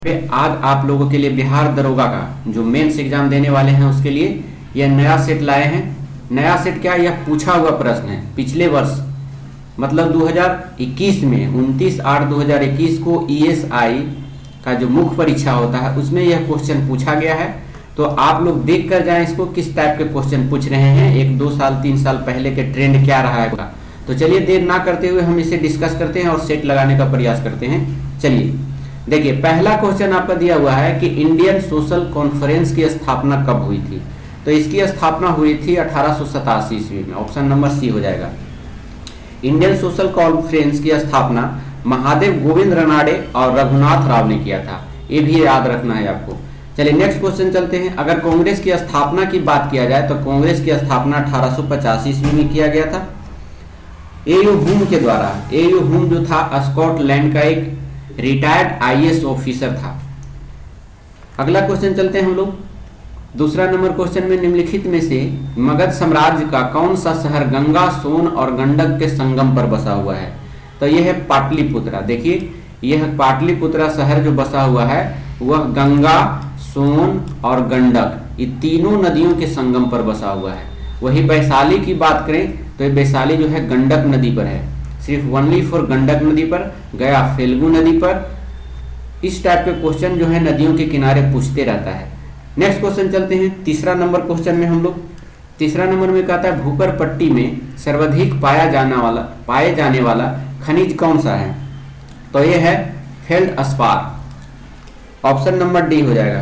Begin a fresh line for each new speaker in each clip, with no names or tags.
आज आप लोगों के लिए बिहार दरोगा का जो मेंस एग्जाम देने वाले हैं उसके लिए यह नया सेट लाए हैं। नया सेट क्या है? यह पूछा हुआ प्रश्न है। पिछले वर्ष मतलब 2021 में 29/8/2021 को ESI का जो मुख्य परीक्षा होता है उसमें यह क्वेश्चन पूछा गया है। तो आप लोग देख कर जाएं इसको किस टाइप के क्वेश्चन पूछ रहे हैं, 1-2 साल 3 साल पहले के ट्रेंड क्या रहा है। तो चलिए देर ना करते हुए हम इसे डिस्कस करते हैं और सेट लगाने का प्रयास करते हैं। चलिए देखिए, पहला क्वेश्चन आपका दिया हुआ है कि इंडियन सोशल कॉन्फ्रेंस की स्थापना कब हुई थी। तो इसकी स्थापना हुई थी 1887 ईस्वी में। ऑप्शन नंबर सी हो जाएगा। इंडियन सोशल कॉन्फ्रेंस की स्थापना महादेव गोविंद रनाडे और रघुनाथ राव ने किया था। ये भी याद रखना है आपको। चलिए नेक्स्ट क्वेश्चन चलते हैं। अगर कांग्रेस की स्थापना की बात किया जाए तो कांग्रेस की स्थापना 1885 ईस्वी में किया गया था A.U. हुम के द्वारा। A.U. हुम जो था स्कॉटलैंड का एक रिटायर्ड IAS ऑफिसर था। अगला क्वेश्चन चलते हैं हम लोग। दूसरा नंबर क्वेश्चन में निम्नलिखित में से मगध साम्राज्य का कौन सा शहर गंगा, सोन और गंडक के संगम पर बसा हुआ है। तो यह है पाटलिपुत्रा। देखिए यह पाटलिपुत्रा शहर जो बसा हुआ है वह गंगा, सोन और गंडक ये तीनों नदियों के संगम पर बसा हुआ है। वही वैशाली की बात करें तो वैशाली जो है गंडक नदी पर है, सिर्फ ओनली फॉर गंडक नदी पर। गया फेल्गु नदी पर। इस टाइप के क्वेश्चन जो है नदियों के किनारे पूछते रहता है। नेक्स्ट क्वेश्चन चलते हैं। तीसरा नंबर क्वेश्चन में हम लोग तीसरा नंबर में कहता है भूपर पट्टी में सर्वाधिक पाए जाने वाला खनिज कौन सा है। तो यह है फेल्डस्पार। ऑप्शन नंबर डी हो जाएगा।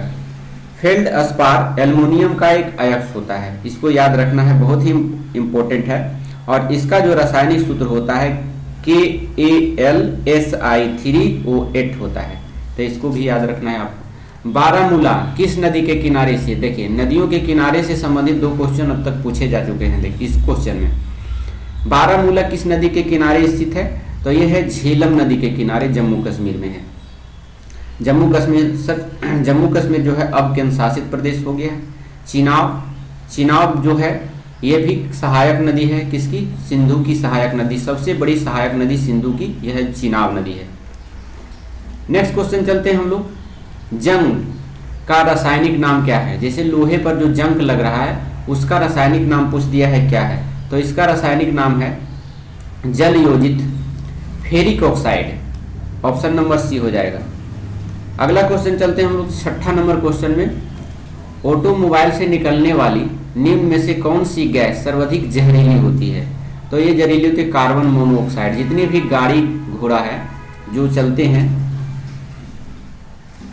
फेल्डस्पार एल्युमिनियम का एक अयस्क होता है, इसको याद रखना है, बहुत ही इंपॉर्टेंट है। और इसका जो रासायनिक सूत्र होता है KAlSi3O8 होता है, तो इसको भी याद रखना है आपको। बारामूला किस नदी के किनारे से। देखिए नदियों के किनारे से संबंधित 2 क्वेश्चन अब तक पूछे जा चुके हैं। देखिए इस क्वेश्चन में बारामूला किस नदी के किनारे स्थित है। तो यह है झेलम नदी के किनारे, जम्मू कश्मीर में है। जम्मू कश्मीर जो है अब केंद्र शासित प्रदेश हो गया है। चिनाब जो है ये भी सहायक नदी है किसकी, सिंधु की सहायक नदी। सबसे बड़ी सहायक नदी सिंधु की यह चिनाब नदी है। नेक्स्ट क्वेश्चन चलते हैं हम लोग। जंग का रासायनिक नाम क्या है। जैसे लोहे पर जो जंग लग रहा है उसका रासायनिक नाम पूछ दिया है क्या है। तो इसका रासायनिक नाम है जल योजित ferric oxide. Option number C हो जाएगा। अगला क्वेश्चन चलते हैं हम लोग 6ठा नंबर क्वेश्चन में। ऑटोमोबाइल से निकलने वाली निम्न में से कौन सी गैस सर्वाधिक जहरीली होती है। तो ये जहरीली होती है कार्बन मोनोऑक्साइड। जितने भी गाड़ी घोड़ा है जो चलते हैं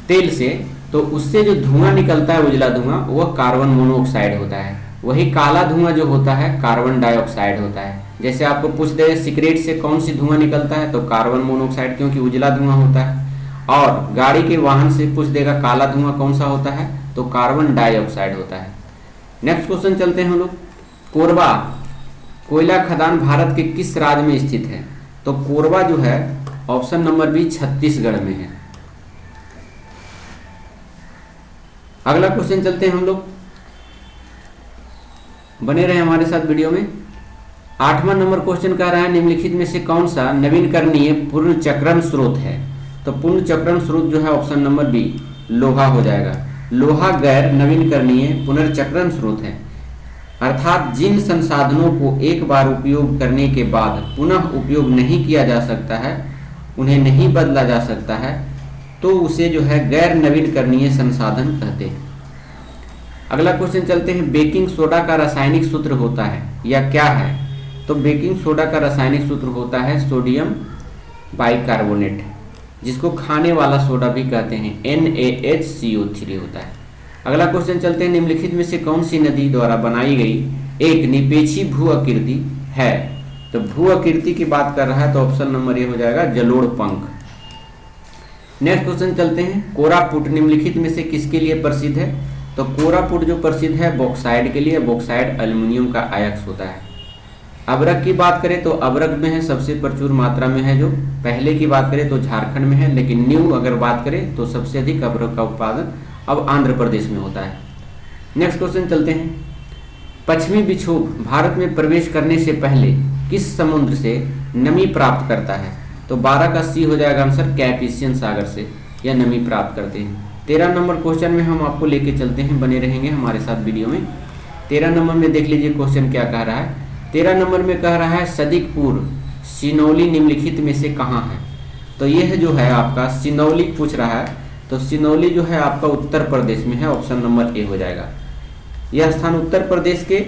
तेल से, तो उससे जो धुआं निकलता है उजला धुआं वह कार्बन मोनोऑक्साइड होता है। वही काला धुआं जो होता है कार्बन डाइऑक्साइड होता है। जैसे आपको पूछ दे सिगरेट से कौन सी धुआं निकलता है तो कार्बन मोनोऑक्साइड, क्योंकि उजला धुआं होता है। और गाड़ी के वाहन से पूछ देगा काला धुआं कौन सा होता है तो कार्बन डाइऑक्साइड होता है। नेक्स्ट क्वेश्चन चलते हैं हम लोग। कोरबा कोयला खदान भारत के किस राज्य में स्थित है। तो कोरबा जो है ऑप्शन नंबर बी छत्तीसगढ़ में है। अगला क्वेश्चन चलते हैं हम लोग, बने रहे हमारे साथ वीडियो में। 8वां नंबर क्वेश्चन कह रहा है निम्नलिखित में से कौन सा नवीनकरणीय पुनर्चक्रण स्रोत है। तो पुनर्चक्रण स्रोत जो है ऑप्शन नंबर बी लोहा हो जाएगा। लोहा गैर नवीनकरणीय पुनर्चक्रण स्रोत है, अर्थात जिन संसाधनों को एक बार उपयोग करने के बाद पुनः उपयोग नहीं किया जा सकता है, उन्हें नहीं बदला जा सकता है, तो उसे जो है गैर नवीनकरणीय संसाधन कहते हैं। अगला क्वेश्चन चलते हैं। बेकिंग सोडा का रासायनिक सूत्र होता है या क्या है। तो बेकिंग सोडा का रासायनिक सूत्र होता है सोडियम बाइकार्बोनेट, जिसको खाने वाला सोडा भी कहते हैं, NaHCO3 होता है। अगला क्वेश्चन चलते हैं। निम्नलिखित में से कौन सी नदी द्वारा बनाई गई एक निपेक्षी भू आकृति है। तो भू आकृति की बात कर रहा है तो ऑप्शन नंबर ए हो जाएगा जलोढ़ पंख। नेक्स्ट क्वेश्चन चलते हैं। कोरापुट निम्नलिखित में से किसके लिए प्रसिद्ध है। तो कोरापुट जो प्रसिद्ध है बॉक्साइड के लिए। बॉक्साइड एल्युमिनियम का अयस्क होता है। अबरक की बात करें तो अबरक में है सबसे प्रचुर मात्रा में है। जो पहले की बात करें तो झारखंड में है, लेकिन न्यू अगर बात करें तो सबसे अधिक अबरक का उत्पादन अब आंध्र प्रदेश में होता है। नेक्स्ट क्वेश्चन चलते हैं। पश्चिमी विक्षोभ भारत में प्रवेश करने से पहले किस समुद्र से नमी प्राप्त करता है। तो 12 का सी हो जाएगा आंसर, कैस्पियन सागर से। या नमी प्राप्त करते हैं। 13 नंबर क्वेश्चन में हम आपको लेके चलते हैं, बने रहेंगे हमारे साथ वीडियो में। 13 नंबर में देख लीजिए क्वेश्चन क्या कह रहा है। 13 नंबर में कह रहा है सदीकपुर सिनौली निम्नलिखित में से कहाँ है। तो यह जो है आपका सिनौली पूछ रहा है, तो सिनौली जो है आपका उत्तर प्रदेश में है, ऑप्शन नंबर ए हो जाएगा। यह स्थान उत्तर प्रदेश के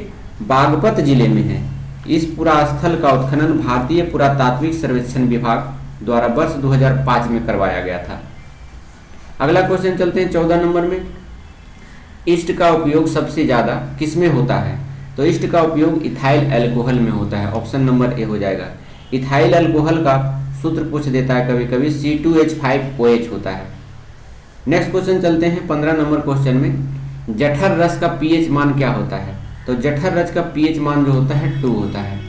बागपत जिले में है। इस पुरास्थल का उत्खनन भारतीय पुरातात्विक सर्वेक्षण विभाग द्वारा वर्ष 2005 में करवाया गया था। अगला क्वेश्चन चलते हैं 14 नंबर में। ईस्ट का उपयोग सबसे ज़्यादा किस में होता है। तो ईस्ट का उपयोग इथाइल अल्कोहल में होता है, ऑप्शन नंबर ए हो जाएगा। इथाइल अल्कोहल का सूत्र पूछ देता है कभी कभी, C2H5OH होता है। नेक्स्ट क्वेश्चन चलते हैं 15 नंबर क्वेश्चन में। जठर रस का पीएच मान क्या होता है। तो जठर रस का पीएच मान जो होता है 2 होता है।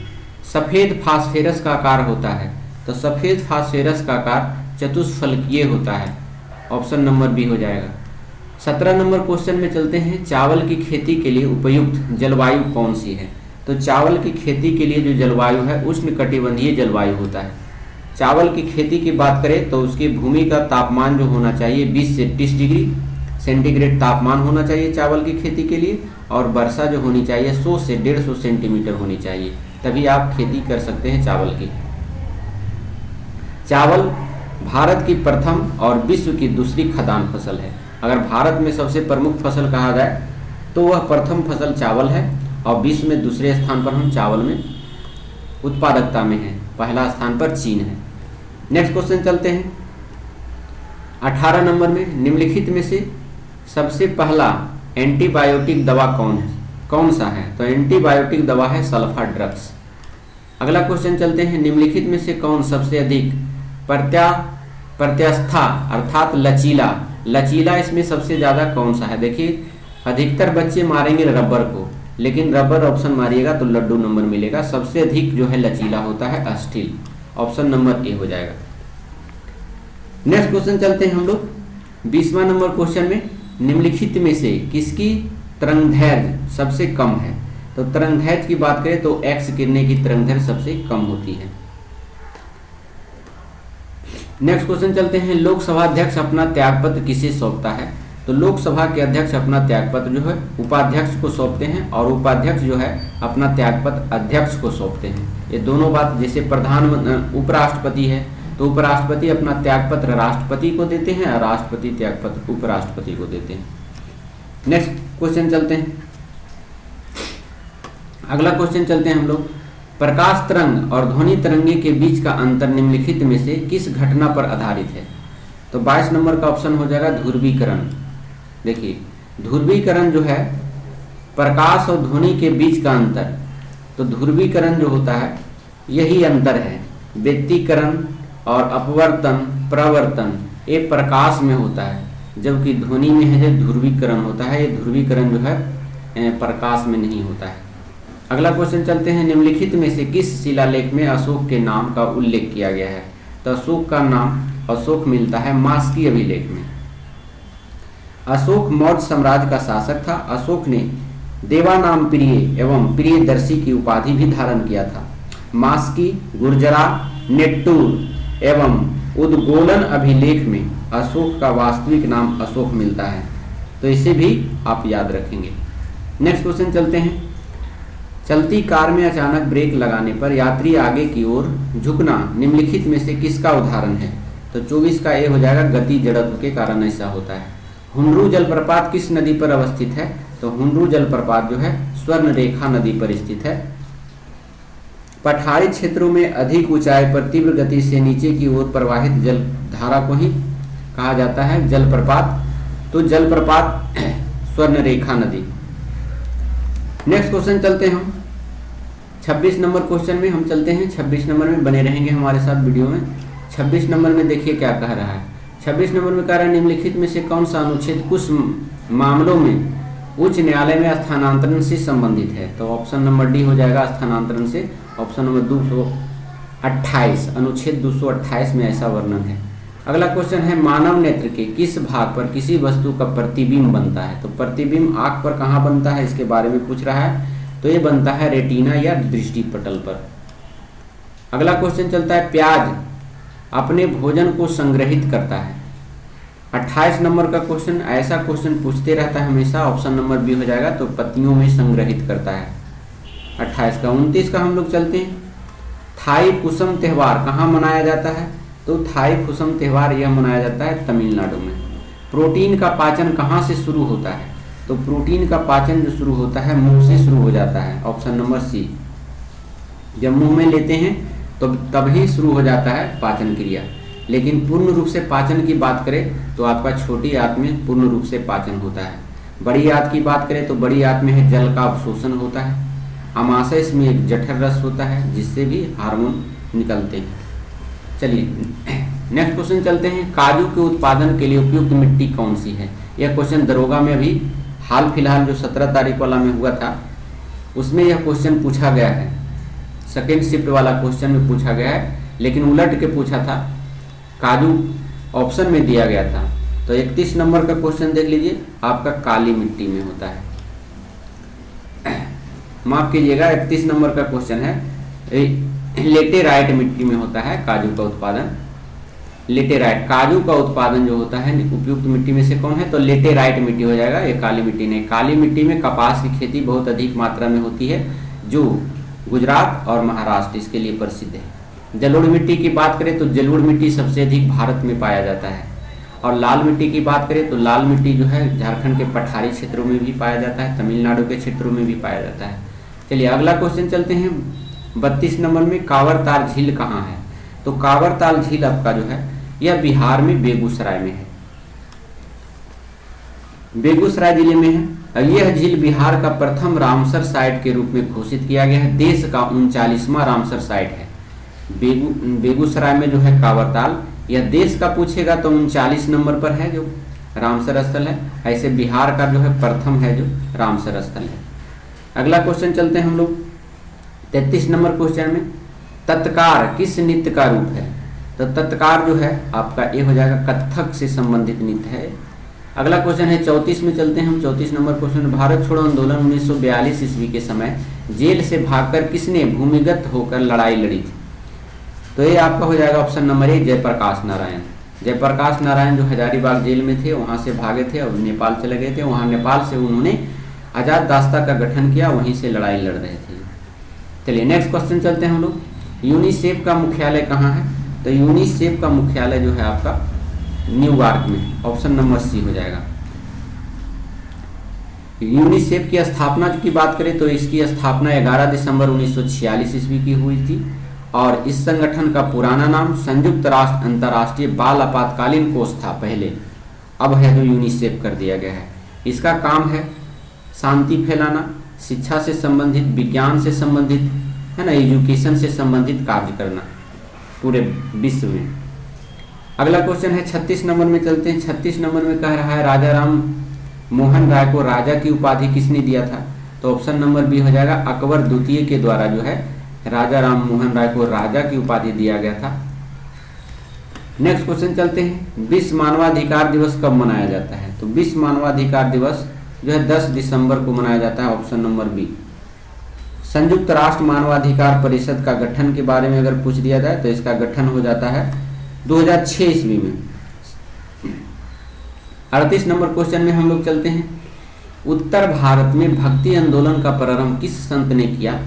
सफ़ेद फास्फेरस का आकार होता है, तो सफ़ेद फास्फेरस का आकार चतुष्फलकीय होता है, ऑप्शन नंबर बी हो जाएगा। 17 नंबर क्वेश्चन में चलते हैं। चावल की खेती के लिए उपयुक्त जलवायु कौन सी है। तो चावल की खेती के लिए जो जलवायु है उष्णकटिबंधीय जलवायु होता है। चावल की खेती की बात करें तो उसकी भूमि का तापमान जो होना चाहिए 20 से 30 डिग्री सेंटीग्रेड तापमान होना चाहिए चावल की खेती के लिए, और वर्षा जो होनी चाहिए 100 से 150 सेंटीमीटर होनी चाहिए, तभी आप खेती कर सकते हैं चावल की। चावल भारत की प्रथम और विश्व की दूसरी खदान फसल है। अगर भारत में सबसे प्रमुख फसल कहा जाए तो वह प्रथम फसल चावल है, और विश्व में दूसरे स्थान पर हम चावल में उत्पादकता में हैं, पहला स्थान पर चीन है। नेक्स्ट क्वेश्चन चलते हैं 18 नंबर में। निम्नलिखित में से सबसे पहला एंटीबायोटिक दवा कौन सा है। तो एंटीबायोटिक दवा है सल्फा ड्रग्स। अगला क्वेश्चन चलते हैं। निम्नलिखित में से कौन सबसे अधिक प्रत्यास्था अर्थात लचीला इसमें सबसे ज़्यादा कौन सा है। देखिए अधिकतर बच्चे मारेंगे रबर को, लेकिन रबर ऑप्शन मारिएगा तो लड्डू नंबर मिलेगा। सबसे अधिक जो है लचीला होता है स्टील, ऑप्शन नंबर ए हो जाएगा। नेक्स्ट क्वेश्चन चलते हैं हम लोग 20वां नंबर क्वेश्चन में। निम्नलिखित में से किसकी तरंगदैर्घ्य सबसे कम है। तो तरंगदैर्घ्य की बात करें तो एक्स किरणें की तरंगदैर्घ्य सबसे कम होती है। नेक्स्ट क्वेश्चन चलते हैं। लोकसभा अध्यक्ष अपना त्यागपत्र किसे सौंपता है। तो लोकसभा के अध्यक्ष अपना त्यागपत्र जो है उपाध्यक्ष को सौंपते हैं, और उपाध्यक्ष जो है अपना त्यागपत्र अध्यक्ष को सौंपते हैं। ये दोनों बात, जैसे उपराष्ट्रपति है तो उपराष्ट्रपति अपना त्यागपत्र राष्ट्रपति को देते हैं, और राष्ट्रपति त्यागपत्र उपराष्ट्रपति को देते हैं। नेक्स्ट क्वेश्चन चलते हैं। अगला क्वेश्चन चलते हैं हम लोग। प्रकाश तरंग और ध्वनि तरंगे के बीच का अंतर निम्नलिखित में से किस घटना पर आधारित है। तो 22 नंबर का ऑप्शन हो जाएगा ध्रुवीकरण। देखिए ध्रुवीकरण जो है प्रकाश और ध्वनि के बीच का अंतर, तो ध्रुवीकरण जो होता है यही अंतर है। व्यतिकरण और अपवर्तन प्रवर्तन ये प्रकाश में होता है, जबकि ध्वनि में है जो ध्रुवीकरण होता है, ये ध्रुवीकरण जो है प्रकाश में नहीं होता है। अगला क्वेश्चन चलते हैं। निम्नलिखित में से किस शिलालेख में अशोक के नाम का उल्लेख किया गया है। तो अशोक का नाम अशोक मिलता है मास्की अभिलेख में। अशोक मौर्य साम्राज्य का शासक था। अशोक ने देवानाम प्रिय एवं प्रियदर्शी की उपाधि भी धारण किया था। मास्की, गुर्जरा, नेट्टूर एवं उद्गोलन अभिलेख में अशोक का वास्तविक नाम अशोक मिलता है, तो इसे भी आप याद रखेंगे। नेक्स्ट क्वेश्चन चलते हैं। चलती कार में अचानक ब्रेक लगाने पर यात्री आगे की ओर झुकना निम्नलिखित में से किसका उदाहरण है। तो 24 का ए हो जाएगा, गति जड़त्व के कारण ऐसा होता है। हुंडरू जलप्रपात किस नदी पर अवस्थित है। तो हुंडरू जलप्रपात जो है स्वर्ण रेखा नदी पर स्थित है। पठारी क्षेत्रों में अधिक ऊंचाई पर तीव्र गति से नीचे की ओर प्रवाहित जल धारा को ही कहा जाता है जलप्रपात। तो जलप्रपात स्वर्ण रेखा नदी। नेक्स्ट क्वेश्चन चलते हैं हम 26 नंबर क्वेश्चन में हम चलते हैं। 26 नंबर में बने रहेंगे हमारे साथ वीडियो में। 26 नंबर में देखिए क्या कह रहा है। 26 नंबर में कह रहा है निम्नलिखित में से कौन सा अनुच्छेद कुछ मामलों में उच्च न्यायालय में स्थानांतरण से संबंधित है। तो ऑप्शन नंबर डी हो जाएगा स्थानांतरण से, ऑप्शन नंबर 228 अनुच्छेद 228 में ऐसा वर्णन है। अगला क्वेश्चन है मानव नेत्र के किस भाग पर किसी वस्तु का प्रतिबिंब बनता है। तो प्रतिबिंब आंख पर कहाँ बनता है इसके बारे में पूछ रहा है। तो ये बनता है रेटिना या दृष्टि पटल पर। अगला क्वेश्चन चलता है प्याज अपने भोजन को संग्रहित करता है। 28 नंबर का क्वेश्चन, ऐसा क्वेश्चन पूछते रहता है हमेशा, ऑप्शन नंबर बी हो जाएगा, तो पत्तियों में संग्रहित करता है 28 का। 29 का हम लोग चलते हैं, थाई पुसम त्यौहार कहाँ मनाया जाता है? तो थाई पुसम त्यौहार यह मनाया जाता है तमिलनाडु में। प्रोटीन का पाचन कहाँ से शुरू होता है? तो प्रोटीन का पाचन जो शुरू होता है मुंह से शुरू हो जाता है, ऑप्शन नंबर सी। जब मुंह में लेते हैं तो तभी शुरू हो जाता है पाचन क्रिया। लेकिन पूर्ण रूप से पाचन की बात करें तो आपका छोटी आंत में पूर्ण रूप से पाचन होता है। बड़ी आंत की बात करें तो बड़ी आंत में है जल का अवशोषण होता है। अमाशय में एक जठर रस होता है जिससे भी हार्मोन निकलते हैं। चलिए नेक्स्ट क्वेश्चन चलते हैं, काजू के उत्पादन के लिए उपयुक्त मिट्टी कौन सी है? यह क्वेश्चन दरोगा में अभी हाल फिलहाल जो 17 तारीख वाला में हुआ था उसमें यह क्वेश्चन पूछा गया है। सेकेंड शिफ्ट वाला क्वेश्चन में पूछा गया है, लेकिन उलट के पूछा था, काजू ऑप्शन में दिया गया था। तो 31 नंबर का क्वेश्चन देख लीजिए, आपका काली मिट्टी में होता है। माफ कीजिएगा, 31 नंबर का क्वेश्चन है, लेटेराइट मिट्टी में होता है काजू का उत्पादन। लेटेराइट, काजू का उत्पादन जो होता है उपयुक्त मिट्टी में से कौन है? तो लेटेराइट मिट्टी हो जाएगा, ये काली मिट्टी नहीं। काली मिट्टी में कपास की खेती बहुत अधिक मात्रा में होती है, जो गुजरात और महाराष्ट्र इसके लिए प्रसिद्ध है। जलोढ़ मिट्टी की बात करें तो जलोढ़ मिट्टी सबसे अधिक भारत में पाया जाता है। और लाल मिट्टी की बात करें तो लाल मिट्टी जो है झारखंड के पठारी क्षेत्रों में भी पाया जाता है, तमिलनाडु के क्षेत्रों में भी पाया जाता है। चलिए अगला क्वेश्चन चलते हैं, 32 नंबर में कांवरताल झील कहाँ है? तो कांवरताल झील आपका जो है यह बिहार में बेगूसराय में है, बेगूसराय जिले में है। और यह झील बिहार का प्रथम रामसर साइट के रूप में घोषित किया गया है। देश का 39वां रामसर साइट है बेगूसराय में जो है कांवरताल। यह देश का पूछेगा तो 39 नंबर पर है जो रामसर स्थल है। ऐसे बिहार का जो है प्रथम है जो रामसर स्थल है। अगला क्वेश्चन चलते हैं हम लोग 33 नंबर क्वेश्चन में, तत्कार किस नृत्य का रूप है? तो तत्कार जो है आपका ये हो जाएगा कथक से संबंधित नृत्य है। अगला क्वेश्चन है 34 में चलते हैं हम। 34 नंबर क्वेश्चन, भारत छोड़ो आंदोलन 1942 ईस्वी के समय जेल से भागकर किसने भूमिगत होकर लड़ाई लड़ी थी? तो ये आपका हो जाएगा option number A, Jayaprakash Narayan. Jayaprakash Narayan जो हजारीबाग जेल में थे वहां से भागे थे और नेपाल चले गए थे। वहां नेपाल से उन्होंने आजाद दास्ता का गठन किया, वहीं से लड़ाई लड़ रहे थे। चलिए नेक्स्ट क्वेश्चन चलते हैं हम लोग, यूनिसेफ का मुख्यालय कहाँ है? तो यूनिसेफ का मुख्यालय जो है आपका न्यूयॉर्क में, ऑप्शन नंबर सी हो जाएगा। यूनिसेफ की स्थापना की बात करें तो इसकी स्थापना 11 दिसंबर 1946 ईस्वी की हुई थी। और इस संगठन का पुराना नाम संयुक्त राष्ट्र अंतर्राष्ट्रीय बाल आपातकालीन कोष था पहले, अब है जो यूनिसेफ कर दिया गया है। इसका काम है शांति फैलाना, शिक्षा से संबंधित, विज्ञान से संबंधित, है ना, एजुकेशन से संबंधित कार्य करना पूरे विश्व में। अगला क्वेश्चन है 36 नंबर में चलते हैं। 36 नंबर में कह रहा है राजा राम मोहन राय को राजा की उपाधि किसने दिया था? तो ऑप्शन नंबर बी हो जाएगा, अकबर द्वितीय के द्वारा जो है राजा राम मोहन राय को राजा की उपाधि दिया गया था। नेक्स्ट क्वेश्चन चलते हैं, विश्व मानवाधिकार दिवस कब मनाया जाता है? तो विश्व मानवाधिकार दिवस जो है 10 दिसंबर को मनाया जाता है, ऑप्शन नंबर बी। संयुक्त राष्ट्र मानवाधिकार परिषद का गठन के बारे में अगर पूछ दिया जाए तो इसका गठन हो जाता है 2006 ईस्वी में। 38 नंबर क्वेश्चन में हम लोग चलते हैं, उत्तर भारत में भक्ति आंदोलन का प्रारंभ किस संत ने किया?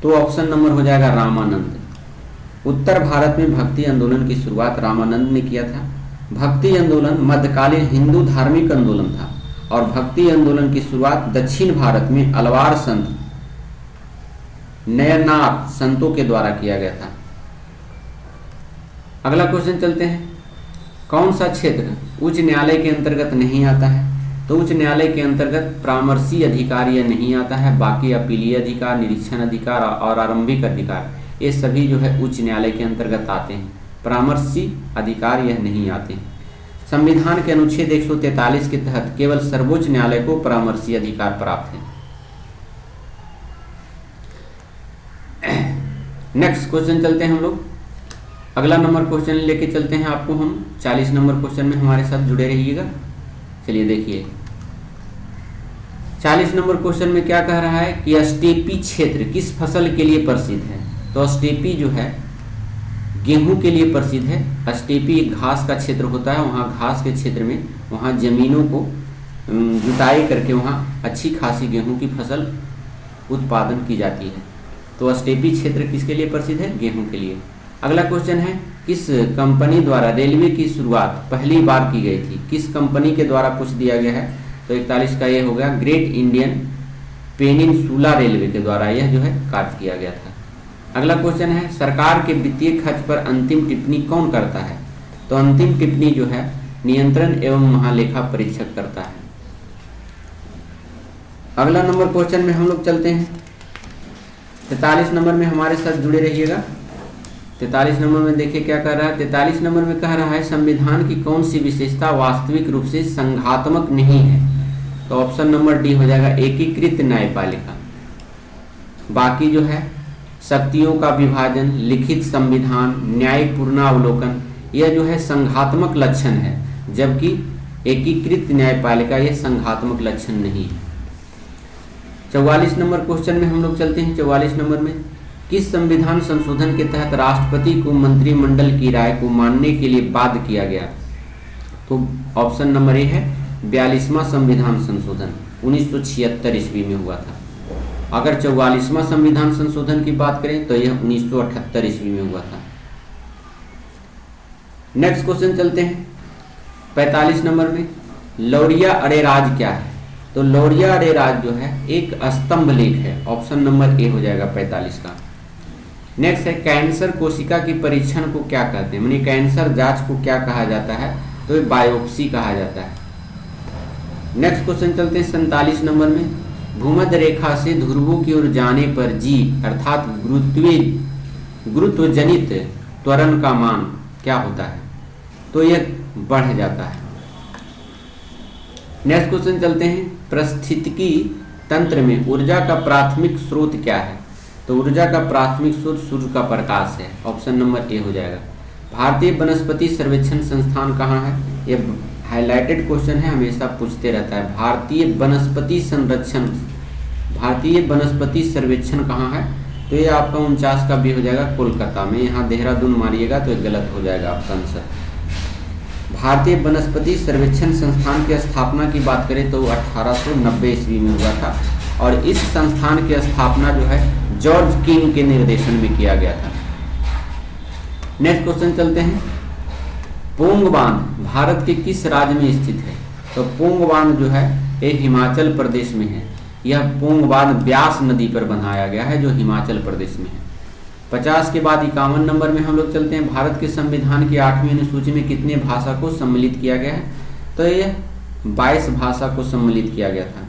तो ऑप्शन नंबर हो जाएगा रामानंद। उत्तर भारत में भक्ति आंदोलन की शुरुआत रामानंद ने किया था। भक्ति आंदोलन मध्यकालीन हिंदू धार्मिक आंदोलन था और भक्ति आंदोलन की शुरुआत दक्षिण भारत में अलवार संत नयनाथ संतों के द्वारा किया गया था। अगला क्वेश्चन चलते हैं, कौन सा क्षेत्र उच्च न्यायालय के अंतर्गत नहीं आता है? तो उच्च न्यायालय के अंतर्गत परामर्शी अधिकार यह नहीं आता है। बाकी अपीलीय अधिकार, निरीक्षण अधिकार और आरंभिक अधिकार ये सभी जो है उच्च न्यायालय के अंतर्गत आते हैं। परामर्शी अधिकार यह नहीं आते। संविधान के अनुच्छेद 143 के तहत केवल सर्वोच्च न्यायालय को परामर्शी अधिकार प्राप्त है। नेक्स्ट क्वेश्चन चलते हैं हम लोग, अगला नंबर क्वेश्चन लेके चलते हैं आपको हम। 40 नंबर क्वेश्चन में हमारे साथ जुड़े रहिएगा। चलिए देखिए 40 नंबर क्वेश्चन में क्या कह रहा है कि स्टेपी क्षेत्र किस फसल के लिए प्रसिद्ध है? तो स्टेपी जो है गेहूं के लिए प्रसिद्ध है। स्टेपी एक घास का क्षेत्र होता है, वहाँ घास के क्षेत्र में वहाँ ज़मीनों को जुताई करके वहाँ अच्छी खासी गेहूं की फसल उत्पादन की जाती है। तो स्टेपी क्षेत्र किसके लिए प्रसिद्ध है? गेहूं के लिए। अगला क्वेश्चन है, किस कंपनी द्वारा रेलवे की शुरुआत पहली बार की गई थी? किस कंपनी के द्वारा पूछ दिया गया है, तो 41 का ये हो गया, ग्रेट इंडियन पेनिनसुला रेलवे के द्वारा यह जो है कार्य किया गया था। अगला क्वेश्चन है, सरकार के वित्तीय खर्च पर अंतिम टिप्पणी कौन करता है? तो अंतिम टिप्पणी जो है नियंत्रण एवं महालेखा परीक्षक करता है। अगला नंबर क्वेश्चन में हम लोग चलते हैं 43 नंबर में, हमारे साथ जुड़े रहिएगा। 43 नंबर में देखिए क्या कह रहा है। 43 नंबर में कह रहा है, संविधान की कौन सी विशेषता वास्तविक रूप से संघात्मक नहीं है? तो ऑप्शन नंबर डी हो जाएगा, एकीकृत न्यायपालिका। बाकी जो है शक्तियों का विभाजन, लिखित संविधान, न्यायिक पूर्णावलोकन, यह जो है संघात्मक लक्षण है, जबकि एकीकृत न्यायपालिका यह संघात्मक लक्षण नहीं है। 44 नंबर क्वेश्चन में हम लोग चलते हैं। 44 नंबर में, किस संविधान संशोधन के तहत राष्ट्रपति को मंत्रिमंडल की राय को मानने के लिए बाध्य किया गया? तो ऑप्शन नंबर ए है 42वां संविधान संशोधन 1976 ईस्वी में हुआ था। अगर 44वां संविधान संशोधन की बात करें तो यह 1978 ईस्वी में हुआ था। नेक्स्ट क्वेश्चन चलते हैं 45 नंबर में, लौरिया अरेराज क्या है? तो लौरिया अरेराज जो है एक स्तंभ लेख है। ऑप्शन नंबर ए हो जाएगा 45 का। नेक्स्ट है, कैंसर कोशिका की परीक्षण को क्या कहते हैं? यानी कैंसर जांच को क्या कहा जाता है? तो बायोप्सी कहा जाता है। नेक्स्ट क्वेश्चन चलते हैं 47 नंबर में, भूमध्य रेखा से ध्रुवों की ओर जाने पर जी अर्थात गुरुत्वजनित त्वरण का मान क्या होता है? तो यह बढ़ जाता है। नेक्स्ट क्वेश्चन चलते हैं, पारिस्थितिकी तंत्र में ऊर्जा का प्राथमिक स्रोत क्या है? तो ऊर्जा का प्राथमिक स्रोत सूर्य का प्रकाश है। ऑप्शन नंबर ए हो जाएगा। भारतीय वनस्पति सर्वेक्षण संस्थान कहाँ है? यह हाईलाइटेड क्वेश्चन है, हमेशा पूछते रहता है। भारतीय वनस्पति सर्वेक्षण कहाँ है? तो ये आपका 49 का भी हो जाएगा कोलकाता में। यहाँ देहरादून मारिएगा तो गलत हो जाएगा आपका आंसर। भारतीय वनस्पति सर्वेक्षण संस्थान की स्थापना की बात करें तो 1890 ईस्वी में हुआ था, और इस संस्थान की स्थापना जो है जॉर्ज किंग के निर्देशन में किया गया था। नेक्स्ट क्वेश्चन चलते हैं, पोंग बांध भारत के किस राज्य में स्थित है? तो पोंग बांध जो है ये हिमाचल प्रदेश में है। यह पोंग बांध ब्यास नदी पर बनाया गया है जो हिमाचल प्रदेश में है। 50 के बाद 51 नंबर में हम लोग चलते हैं, भारत के संविधान की 8वीं अनुसूची में कितने भाषा को सम्मिलित किया गया है? तो यह 22 भाषा को सम्मिलित किया गया था।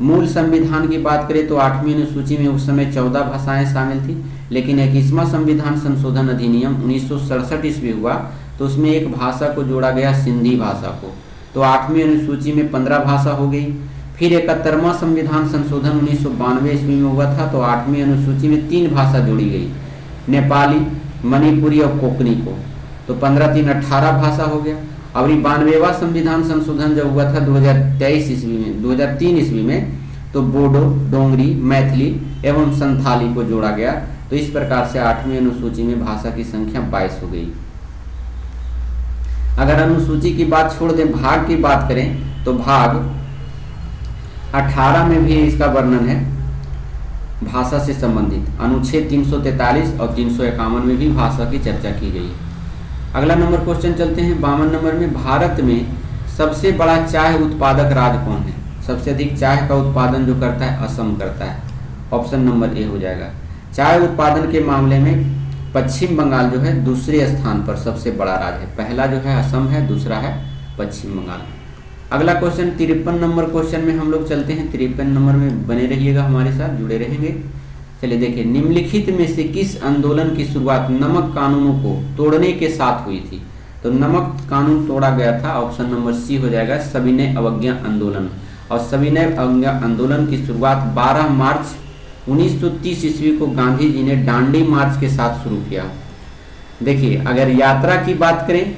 मूल संविधान की बात करें तो 8वीं अनुसूची में उस समय 14 भाषाएं शामिल थी, लेकिन 21वां संविधान संशोधन अधिनियम 1967 ईस्वी हुआ तो उसमें एक भाषा को जोड़ा गया, सिंधी भाषा को। तो 8वीं अनुसूची में 15 भाषा हो गई। फिर 71वां संविधान संशोधन 1992 ईस्वी में हुआ था तो 8वीं अनुसूची में 3 भाषा जोड़ी गई, नेपाली, मणिपुरी और कोंकणी को। तो 15 3 18 भाषा हो गया। और 92वां संविधान संशोधन जब हुआ था 2003 ईस्वी में तो बोडो, डोंगरी, मैथिली एवं संथाली को जोड़ा गया। तो इस प्रकार से 8वीं अनुसूची में भाषा की संख्या 22 हो गई। अगर अनुसूची की बात छोड़ दें, भाग की बात करें तो भाग 18 में भी इसका वर्णन है भाषा से संबंधित। अनुच्छेद 343 और 351 में भी भाषा की चर्चा की गई है। अगला नंबर क्वेश्चन चलते हैं 52 नंबर में, भारत में सबसे बड़ा चाय उत्पादक राज्य कौन है? सबसे अधिक चाय का उत्पादन जो करता है असम करता है। ऑप्शन नंबर ए हो जाएगा। चाय उत्पादन के मामले में पश्चिम बंगाल जो है दूसरे स्थान पर सबसे बड़ा राज्य है। पहला जो है असम है, दूसरा है पश्चिम बंगाल। अगला क्वेश्चन 53 नंबर क्वेश्चन में हम लोग चलते हैं। 53 नंबर में बने रहिएगा, हमारे साथ जुड़े रहेंगे। चलिए देखिए, निम्नलिखित में से किस आंदोलन की शुरुआत नमक कानूनों को तोड़ने के साथ हुई थी? तो नमक कानून तोड़ा गया था। ऑप्शन नंबर सी हो जाएगा, सविनय अवज्ञा आंदोलन। और सविनय अवज्ञा आंदोलन की शुरुआत 12 मार्च 1930 ईस्वी को गांधी जी ने डांडी मार्च के साथ शुरू किया। देखिए, अगर यात्रा की बात करें,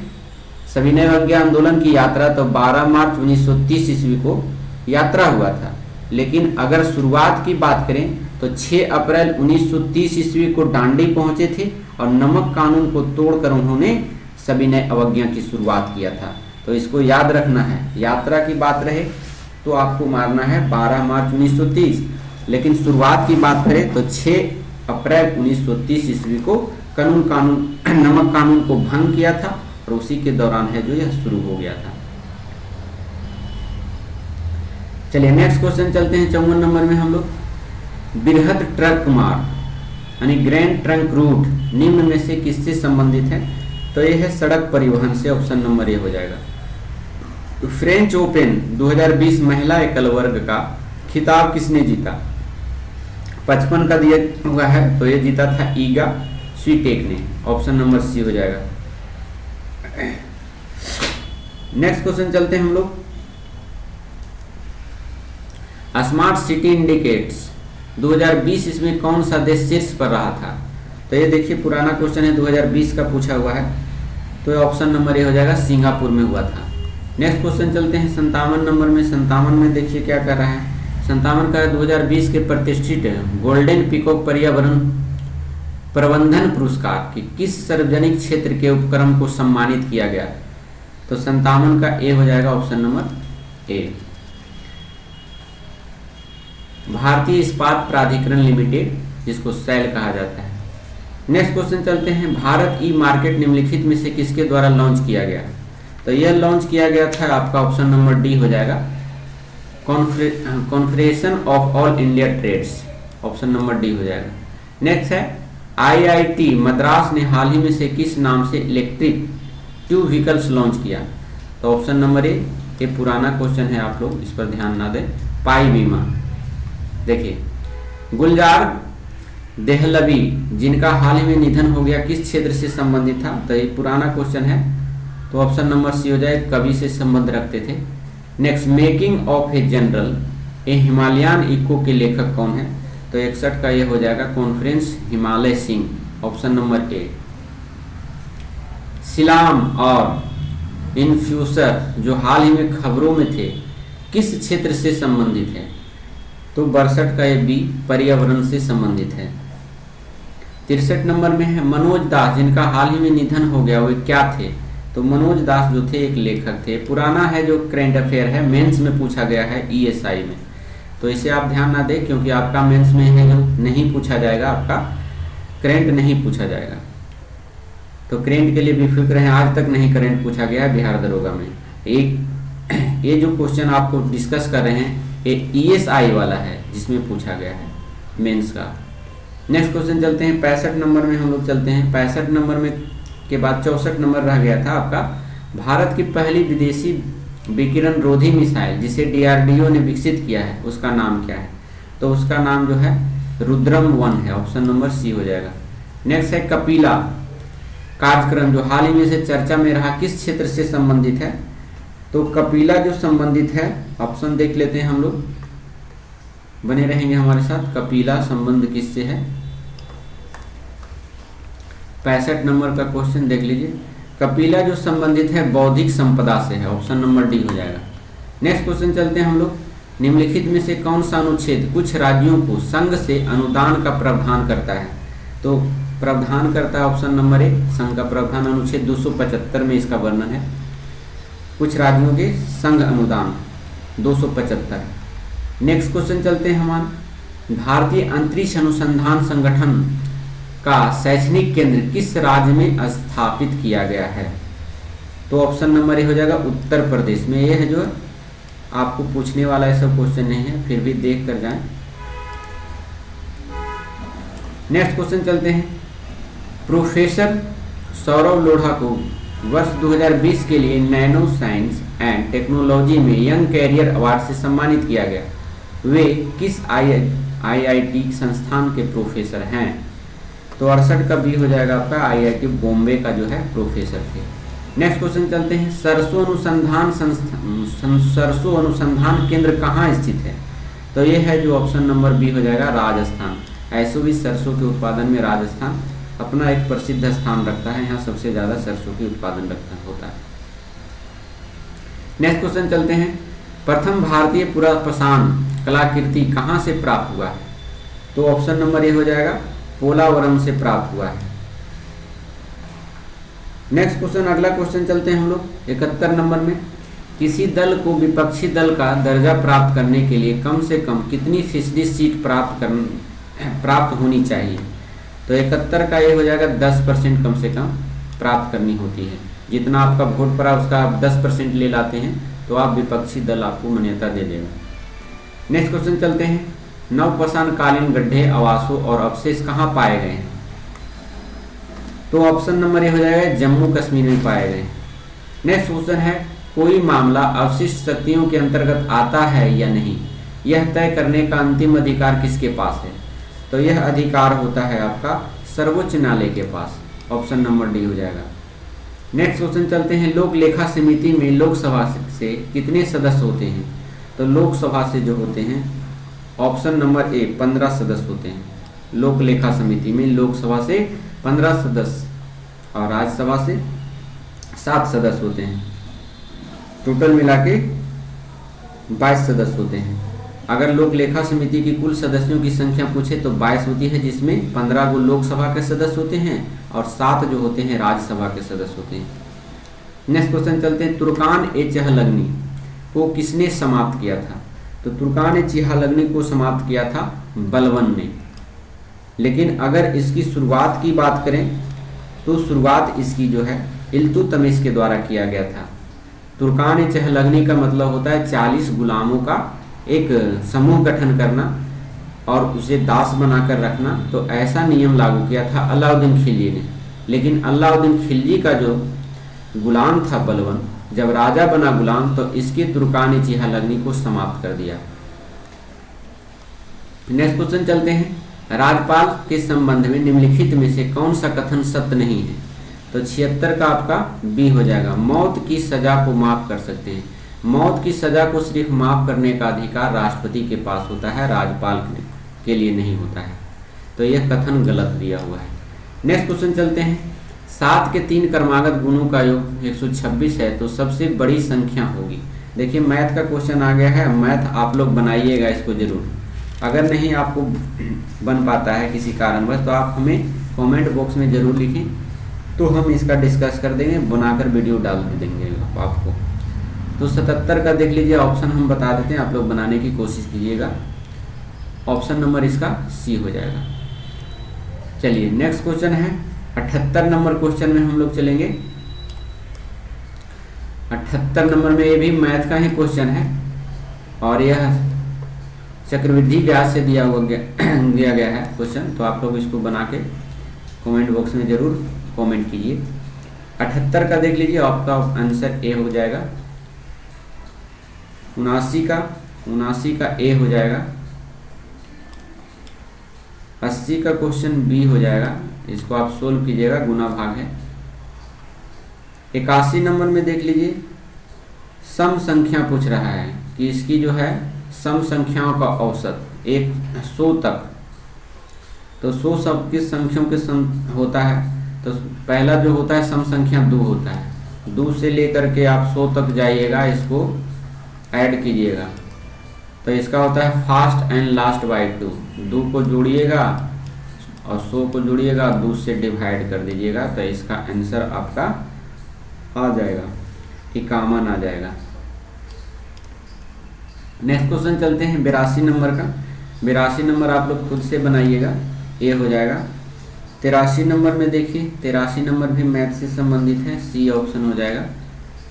सविनय अवज्ञा आंदोलन की यात्रा तो 12 मार्च 1930 ईस्वी को यात्रा हुआ था, लेकिन अगर शुरुआत की बात करें तो 6 अप्रैल 1930 ईस्वी को डांडी पहुंचे थे और नमक कानून को तोड़कर उन्होंने सविनय अवज्ञा की शुरुआत किया था। तो इसको याद रखना है, यात्रा की बात रहे तो आपको मारना है 12 मार्च 1930, लेकिन शुरुआत की बात करें तो 6 अप्रैल 1930 ईस्वी को नमक कानून को भंग किया था और उसी के दौरान है जो यह शुरू हो गया था। चलिए नेक्स्ट क्वेश्चन चलते हैं 54 नंबर में हम लोग। बृहद ट्रक मार्ग यानी ग्रैंड ट्रंक रूट निम्न में से किससे संबंधित है? तो यह है सड़क परिवहन से, ऑप्शन नंबर ए हो जाएगा। तो फ्रेंच ओपन 2020 महिला एकल वर्ग का खिताब किसने जीता? 55 का दिया हुआ है, तो ये जीता था ईगा स्वीटेक ने, ऑप्शन नंबर सी हो जाएगा। नेक्स्ट क्वेश्चन चलते हैं हम लोग। स्मार्ट सिटी इंडिकेट्स 2020 इसमें कौन सा देश शीर्ष पर रहा था? तो ये देखिए पुराना क्वेश्चन है, 2020 का पूछा हुआ है, तो ऑप्शन नंबर ए हो जाएगा, सिंगापुर में हुआ था। नेक्स्ट क्वेश्चन चलते हैं 57 नंबर में। 57 में देखिए क्या कर रहा है, 57 का 2020 के प्रतिष्ठित गोल्डन पीकॉक पर्यावरण प्रबंधन पुरस्कार के किस सार्वजनिक क्षेत्र के उपक्रम को सम्मानित किया गया? तो 57 का ए हो जाएगा, ऑप्शन नंबर ए। भारतीय इस्पात प्राधिकरण लिमिटेड, जिसको सेल कहा जाता है। नेक्स्ट क्वेश्चन चलते हैं। भारत ई मार्केट निम्नलिखित में से किसके द्वारा लॉन्च किया गया? तो यह लॉन्च किया गया था आपका ऑप्शन नंबर डी हो जाएगा, confederation of all India trades, option number D हो जाएगा। नेक्स्ट है आईआईटी मद्रास ने हाल ही में से किस नाम से इलेक्ट्रिक ट्यूब व्हीकल्स लॉन्च किया? तो ऑप्शन नंबर ए, ये पुराना क्वेश्चन है, आप लोग इस पर ध्यान ना दें। पाई बीमा। देखिए गुलजार देहलवी जिनका हाल ही में निधन हो गया किस क्षेत्र से संबंधित था? तो ये पुराना क्वेश्चन है, तो ऑप्शन नंबर सी हो जाए, कवि से संबंध रखते थे। Next making of a general a Himalayan echo के लेखक कौन है? तो 61 का ये हो जाएगा, conference Himalaya Singh, option number A. सिलाम और इन्फ्यूसर जो हाल ही में खबरों में थे किस क्षेत्र से संबंधित है? तो 62 का ये बी, पर्यावरण से संबंधित है। 63 नंबर में है मनोज दास जिनका हाल ही में निधन हो गया, वे क्या थे? तो मनोज दास जो थे एक लेखक थे। पुराना है जो करेंट अफेयर है, मेंस में पूछा गया है ईएसआई में, तो इसे आप ध्यान ना दें क्योंकि आपका मेंस में है जो नहीं पूछा जाएगा, आपका करेंट नहीं पूछा जाएगा। तो करेंट के लिए बेफिक्र हैं, आज तक नहीं करेंट पूछा गया है बिहार दरोगा में। एक ये जो क्वेश्चन आपको डिस्कस कर रहे हैं ये ईएसआई वाला है जिसमें पूछा गया है मेंस का। नेक्स्ट क्वेश्चन चलते हैं 65 नंबर में हम लोग चलते हैं। 65 नंबर में के बाद 64 नंबर रह गया था आपका। भारत की पहली विदेशी विकिरण रोधी मिसाइल जिसे डीआरडीओ ने विकसित किया है उसका नाम क्या है? तो उसका नाम जो है रुद्रम 1 है, ऑप्शन नंबर सी हो जाएगा। नेक्स्ट है कपिला कार्यक्रम जो हाल ही में से चर्चा में रहा किस क्षेत्र से संबंधित है? तो कपिला जो संबंधित है, ऑप्शन देख लेते हैं हम लोग, बने रहेंगे हमारे साथ। कपिला संबंध किससे है? 65 नंबर का क्वेश्चन देख लीजिए। कपिला जो संबंधित है बौद्धिक संपदा से है, ऑप्शन नंबर डी हो जाएगा। नेक्स्ट क्वेश्चन चलते हैं हम लोग। निम्नलिखित में से कौन सा अनुच्छेद कुछ राज्यों को संघ से अनुदान का प्रावधान करता है? तो प्रावधान करता है ऑप्शन नंबर ए, संघ का प्रावधान अनुच्छेद 275 में इसका वर्णन है। कुछ राज्यों के संघ अनुदान 275। नेक्स्ट क्वेश्चन चलते हैं हमारे। भारतीय अंतरिक्ष अनुसंधान संगठन का शैक्षणिक केंद्र किस राज्य में स्थापित किया गया है? तो ऑप्शन नंबर ए हो जाएगा, उत्तर प्रदेश में। यह है जो आपको पूछने वाला ऐसा क्वेश्चन नहीं है, फिर भी देख कर जाएं। नेक्स्ट क्वेश्चन चलते हैं। प्रोफेसर सौरभ लोढ़ा को वर्ष 2020 के लिए नैनो साइंस एंड टेक्नोलॉजी में यंग कैरियर अवार्ड से सम्मानित किया गया। वे किस आईआईटी संस्थान के प्रोफेसर हैं? तो 68 का बी हो जाएगा आपका, आईआईटी बॉम्बे का जो है प्रोफेसर थे। नेक्स्ट क्वेश्चन चलते हैं। सरसों अनुसंधान केंद्र कहाँ स्थित है? तो ये है जो ऑप्शन नंबर बी हो जाएगा, राजस्थान। ऐसो भी सरसों के उत्पादन में राजस्थान अपना एक प्रसिद्ध स्थान रखता है, यहाँ सबसे ज़्यादा सरसों के उत्पादन होता है। नेक्स्ट क्वेश्चन चलते हैं। प्रथम भारतीय पुरापाषाण कलाकृति कहाँ से प्राप्त हुआ है? तो ऑप्शन नंबर ए हो जाएगा, पोलावरम से प्राप्त हुआ है। नेक्स्ट क्वेश्चन, अगला क्वेश्चन चलते हैं हम लोग 71 नंबर में। किसी दल को विपक्षी दल का दर्जा प्राप्त करने के लिए कम से कम कितनी फीसदी सीट प्राप्त होनी चाहिए? तो 71 का ये हो जाएगा 10% कम से कम प्राप्त करनी होती है। जितना आपका वोट पड़ा उसका आप 10% ले लाते हैं तो आप विपक्षी दल आपको मान्यता दे देगा। नेक्स्ट क्वेश्चन चलते हैं, नवपाषाण कालीन गड्ढे, आवासों और अवशेष कहाँ पाए गए हैं? तो ऑप्शन नंबर ए हो जाएगा, जम्मू कश्मीर में पाए गए। नेक्स्ट क्वेश्चन है, कोई मामला अवशिष्ट शक्तियों के अंतर्गत आता है या नहीं, यह तय करने का अंतिम अधिकार किसके पास है? तो यह अधिकार होता है आपका सर्वोच्च न्यायालय के पास। ऑप्शन नंबर डी हो जाएगा। नेक्स्ट क्वेश्चन चलते हैं, लोक लेखा समिति में लोकसभा से कितने सदस्य होते हैं? तो लोकसभा से जो होते हैं, ऑप्शन नंबर ए 15 सदस्य होते हैं। लोक लेखा समिति में लोकसभा से 15 सदस्य और राज्यसभा से 7 सदस्य होते हैं। टोटल मिला के 22 सदस्य होते हैं। अगर लोक लेखा समिति की कुल सदस्यों की संख्या पूछे तो 22 होती है, जिसमें 15 को लोकसभा के सदस्य होते हैं और 7 जो होते हैं राज्यसभा के सदस्य होते हैं। नेक्स्ट क्वेश्चन चलते हैं, तुर्कान ए चहलग्नी को किसने समाप्त किया था? तो तुर्कान ए चहलग्नी को समाप्त किया था बलबन ने। लेकिन अगर इसकी शुरुआत की बात करें तो शुरुआत इसकी जो है इल्तुतमिश के द्वारा किया गया था। तुर्कान ए चहलग्नी का मतलब होता है 40 गुलामों का एक समूह गठन करना और उसे दास बनाकर रखना। तो ऐसा नियम लागू किया था अलाउद्दीन खिलजी ने। लेकिन अलाउद्दीन खिलजी का जो गुलाम था बलबन, जब राजा बना गुलाम, तो इसके तुर्कान ए चहलग्नी को समाप्त कर दिया। नेक्स्ट क्वेश्चन चलते हैं, राज्यपाल के संबंध में निम्नलिखित में से कौन सा कथन सत्य नहीं है? तो 76 का आपका बी हो जाएगा, मौत की सजा को माफ कर सकते हैं। मौत की सजा को सिर्फ माफ करने का अधिकार राष्ट्रपति के पास होता है, राज्यपाल के लिए नहीं होता है। तो यह कथन गलत दिया हुआ है। नेक्स्ट क्वेश्चन चलते हैं, 7 के 3 क्रमागत गुणों का योग 126 है तो सबसे बड़ी संख्या होगी। देखिए मैथ का क्वेश्चन आ गया है, मैथ आप लोग बनाइएगा इसको जरूर। अगर नहीं आपको बन पाता है किसी कारणवश तो आप हमें कमेंट बॉक्स में ज़रूर लिखें, तो हम इसका डिस्कस कर देंगे, बनाकर वीडियो डाल देंगे आपको। तो 77 का देख लीजिए, ऑप्शन हम बता देते हैं, आप लोग बनाने की कोशिश कीजिएगा। ऑप्शन नंबर इसका सी हो जाएगा। चलिए नेक्स्ट क्वेश्चन है 78 नंबर क्वेश्चन में हम लोग चलेंगे। 78 नंबर में ये भी मैथ का ही क्वेश्चन है और यह चक्रवृद्धि ब्याज से दिया गया है क्वेश्चन। तो आप लोग इसको बना के कमेंट बॉक्स में जरूर कमेंट कीजिए। 78 का देख लीजिए, आपका आंसर ए हो जाएगा। 79 का ए हो जाएगा। 80 का क्वेश्चन बी हो जाएगा, इसको आप सोल्व कीजिएगा, गुना भाग है। 81 नंबर में देख लीजिए, सम संख्या पूछ रहा है कि इसकी जो है सम संख्याओं का औसत 100 तक। तो 100 सब किस संख्याओं के सम होता है? तो पहला जो होता है सम संख्या 2 होता है। 2 से लेकर के आप 100 तक जाइएगा, इसको ऐड कीजिएगा तो इसका होता है फर्स्ट एंड लास्ट बाई 2। 2 को जोड़िएगा और 100 को जोड़िएगा, 2 से डिवाइड कर दीजिएगा तो इसका आंसर आपका आ जाएगा 51 आ जाएगा। नेक्स्ट क्वेश्चन चलते हैं 82 नंबर का। 82 नंबर आप लोग खुद से बनाइएगा, ए हो जाएगा। 83 नंबर में देखिए, 83 नंबर भी मैथ से संबंधित है, सी ऑप्शन हो जाएगा।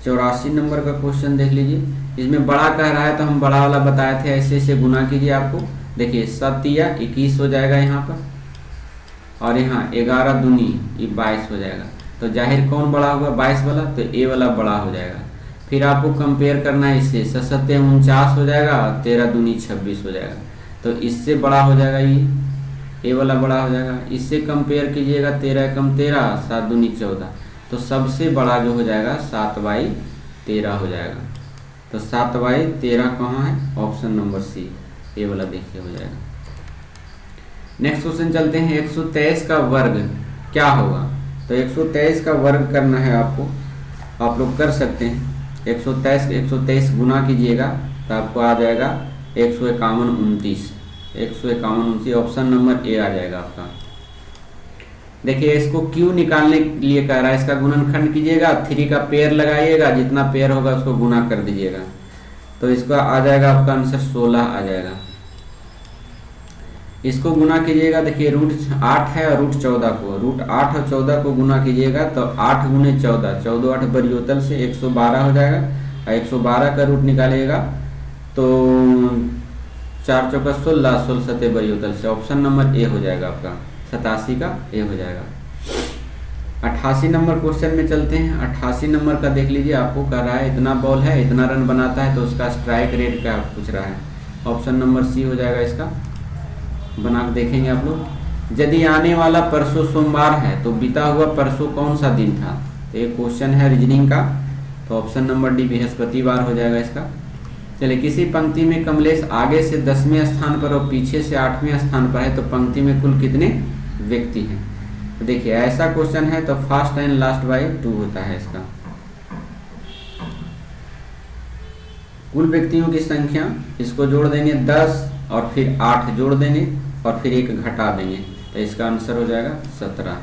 84 नंबर का क्वेश्चन देख लीजिए, इसमें बड़ा कह रहा है तो हम बड़ा वाला बताए थे, ऐसे ऐसे गुना कीजिए। आपको देखिए 7 या 21 हो जाएगा यहाँ पर, और यहाँ 11 दूनी ये 22 हो जाएगा। तो जाहिर कौन बड़ा होगा? 22 वाला, तो ए वाला बड़ा हो जाएगा। फिर आपको कंपेयर करना है इससे, 7 49 हो जाएगा, 13 दूनी 26 हो जाएगा। तो इससे बड़ा हो जाएगा ये, ए वाला बड़ा हो जाएगा। इससे कंपेयर कीजिएगा, 13 कम 13, 7 दूनी 14। तो सबसे बड़ा जो हो जाएगा 7/13 हो जाएगा। तो 7/13 कहाँ है? ऑप्शन नंबर सी, ए वाला देखिए हो जाएगा। नेक्स्ट क्वेश्चन चलते हैं, 123 का वर्ग क्या होगा? तो 123 का वर्ग करना है आपको, आप लोग कर सकते हैं। 123 गुना कीजिएगा तो आपको आ जाएगा 151 29। 151 ऑप्शन नंबर ए आ जाएगा आपका। देखिए इसको क्यू निकालने के लिए कह रहा है, इसका गुणनखंड कीजिएगा, 3 का पेयर लगाइएगा, जितना पेयर होगा उसको गुना कर दीजिएगा, तो इसका आ जाएगा आपका आंसर 16 आ जाएगा। इसको गुना कीजिएगा, देखिए रूट 8 है और रूट 14 को, रूट 8 और 14 को गुना कीजिएगा तो 8 गुने 14, 14 8 बरियोतल से 112 हो जाएगा, और 112 का रूट निकालिएगा तो 4 चौका 16, 16 सते बरियोतल से ऑप्शन नंबर ए हो जाएगा आपका, 87 का ए हो जाएगा। 88 नंबर क्वेश्चन में चलते हैं। 88 नंबर का देख लीजिए, आपको कह रहा है इतना बॉल है, इतना रन बनाता है, तो उसका स्ट्राइक रेट क्या पूछ रहा है, ऑप्शन नंबर सी हो जाएगा इसका। बना के देखेंगे आप लोग। यदि आने वाला परसों सोमवार है तो बीता हुआ परसों कौन सा दिन था, तो ये क्वेश्चन है रीजनिंग का, तो ऑप्शन नंबर डी बृहस्पतिवार हो जाएगा इसका। चलिए, किसी पंक्ति में कमलेश आगे से 10वें स्थान पर और पीछे से 8वें स्थान पर है, तो पंक्ति में कुल कितने व्यक्ति हैं। तो देखिए ऐसा क्वेश्चन है तो फर्स्ट एंड लास्ट बाय 2 होता है इसका। कुल व्यक्तियों की संख्या, इसको जोड़ देंगे 10 और फिर 8 जोड़ देंगे और फिर 1 घटा देंगे, तो इसका आंसर हो जाएगा 17।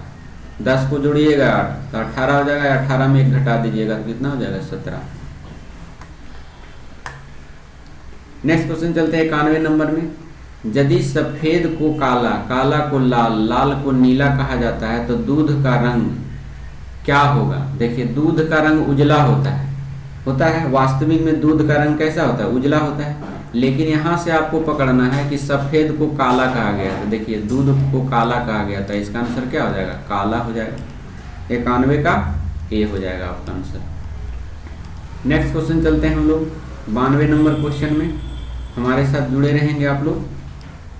10 को जोड़िएगा 8 तो 18 हो जाएगा, 18 में 1 घटा दीजिएगा तो कितना हो जाएगा 17। नेक्स्ट क्वेश्चन चलते हैं 91 नंबर में। यदि सफेद को काला, काला को लाल, लाल को नीला कहा जाता है तो दूध का रंग क्या होगा। देखिए दूध का रंग उजला होता है, वास्तविक में दूध का रंग कैसा होता है, उजला होता है, लेकिन यहाँ से आपको पकड़ना है कि सफेद को काला कहा गया, तो देखिए दूध को काला कहा गया था, इसका आंसर क्या हो जाएगा, काला हो जाएगा। 91 का ए हो जाएगा आपका आंसर। नेक्स्ट क्वेश्चन चलते हैं हम लोग 92 नंबर क्वेश्चन में, हमारे साथ जुड़े रहेंगे आप लोग।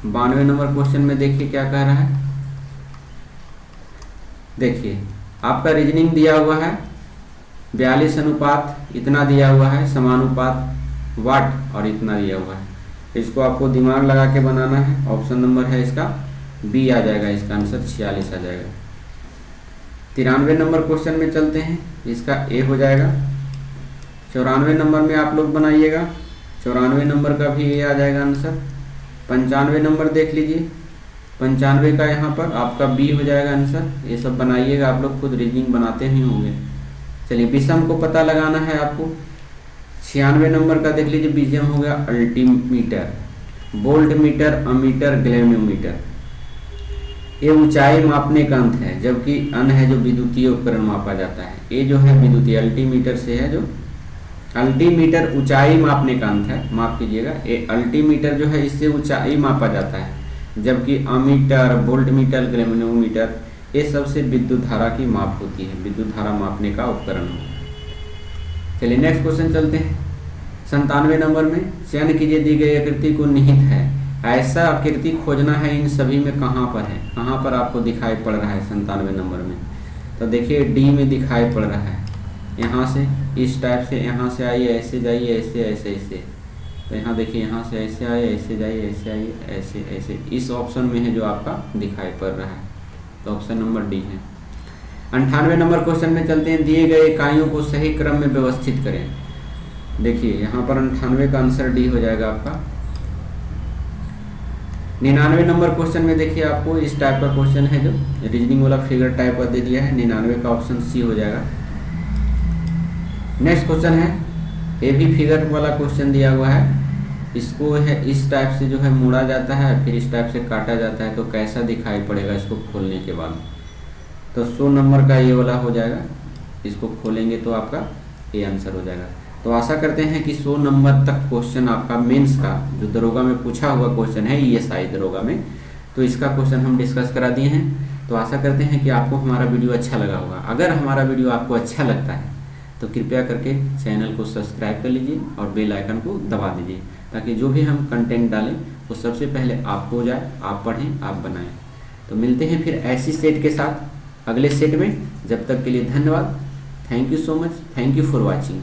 92 नंबर क्वेश्चन में देखिए क्या कह रहा है। देखिए आपका रीजनिंग दिया हुआ है 42 अनुपात इतना दिया हुआ है, समानुपात वाट और इतना दिया हुआ है, इसको आपको दिमाग लगा के बनाना है। ऑप्शन नंबर है इसका बी आ जाएगा, इसका आंसर 46 आ जाएगा। 93 नंबर क्वेश्चन में चलते हैं, इसका ए हो जाएगा। 94 नंबर में आप लोग बनाइएगा, 94 नंबर का भी ए आ जाएगा आंसर। 95 नंबर देख लीजिए, 95 का यहाँ पर आपका बी हो जाएगा आंसर। ये सब बनाइएगा, आप लोग खुद रीजनिंग बनाते ही होंगे। चलिए विषम को पता लगाना है आपको। 96 नंबर का देख लीजिए, बीजीएम हो गया अल्टीमीटर, वोल्ट मीटर, अमीटर, ग्लेमोमीटर। ये ऊंचाई मापने का अंत है, जबकि अन है जो विद्युतीय उपकरण मापा जाता है। ये जो है विद्युतीय अल्टीमीटर से है, जो अल्टीमीटर ऊंचाई मापने का अंत है, माफ कीजिएगा। ये अल्टीमीटर जो है इससे ऊंचाई मापा जाता है, जबकि अमीटर, वोल्ट मीटर, ग्लेमोमीटर ये सबसे विद्युत धारा की माप होती है, विद्युत धारा मापने का उपकरण होता है। चलिए नेक्स्ट क्वेश्चन चलते हैं 97 नंबर में। चयन कीजिए दी गई आकृति को निहित है, ऐसा आकृति खोजना है इन सभी में कहाँ पर है, कहाँ पर आपको दिखाई पड़ रहा है 97 नंबर में। तो देखिए डी में दिखाई पड़ रहा है, यहाँ से इस टाइप से, यहाँ से आइए ऐसे जाइए, ऐसे ऐसे ऐसे, तो यहाँ देखिए यहाँ से ऐसे आइए, ऐसे जाइए, ऐसे आइए, ऐसे ऐसे, इस ऑप्शन में है जो आपका दिखाई पड़ रहा है, तो ऑप्शन नंबर डी है। 98 नंबर क्वेश्चन में चलते हैं। दिए गए इकाइयों को सही क्रम में व्यवस्थित करें। देखिए यहाँ पर 98 का आंसर डी हो जाएगा आपका। 99 नंबर क्वेश्चन में देखिए आपको इस टाइप का क्वेश्चन है, जो रीजनिंग वाला फिगर टाइप का दे दिया है। 99 का ऑप्शन सी हो जाएगा। नेक्स्ट क्वेश्चन है, ये भी फिगर वाला क्वेश्चन दिया हुआ है, इसको है इस टाइप से जो है मोड़ा जाता है, फिर इस टाइप से काटा जाता है, तो कैसा दिखाई पड़ेगा इसको खोलने के बाद। तो 100 नंबर का ये वाला हो जाएगा, इसको खोलेंगे तो आपका ये आंसर हो जाएगा। तो आशा करते हैं कि 100 नंबर तक क्वेश्चन आपका मेंस का जो दरोगा में पूछा हुआ क्वेश्चन है ईएसआई दरोगा में, तो इसका क्वेश्चन हम डिस्कस करा दिए हैं। तो आशा करते हैं कि आपको हमारा वीडियो अच्छा लगा होगा। अगर हमारा वीडियो आपको अच्छा लगता है तो कृपया करके चैनल को सब्सक्राइब कर लीजिए और बेल आइकन को दबा दीजिए, ताकि जो भी हम कंटेंट डालें वो सबसे पहले आपको हो जाए, आप पढ़ें, आप बनाएं। तो मिलते हैं फिर ऐसी सेट के साथ अगले सेट में। जब तक के लिए धन्यवाद। Thank you so much. Thank you for watching.